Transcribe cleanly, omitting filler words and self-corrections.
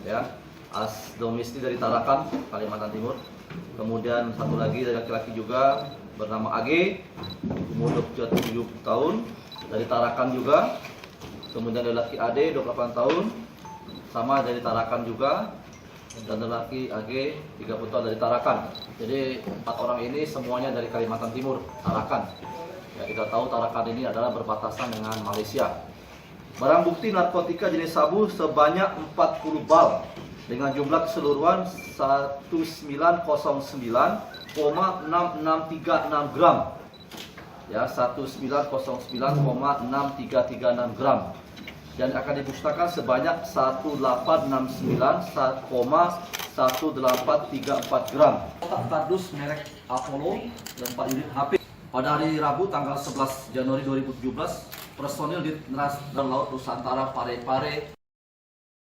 ya, domisili dari Tarakan, Kalimantan Timur. Kemudian satu lagi dari laki-laki juga bernama AG, umur 27 tahun, dari Tarakan juga. Kemudian dari laki AD 28 tahun, sama dari Tarakan juga. Dan laki AG 30 tahun dari Tarakan. Jadi 4 orang ini semuanya dari Kalimantan Timur, Tarakan. Ya, kita tahu Tarakan ini adalah berbatasan dengan Malaysia. Barang bukti narkotika jenis sabu sebanyak 40 bal dengan jumlah keseluruhan 1909,6636 gram. Ya, 1909,6336 gram. Dan akan dimusnahkan sebanyak 1834 gram. Kotak kardus merek Apollo dan 4 unit HP. Pada hari Rabu tanggal 11 Januari 2017, personil di Laut Nusantara Parepare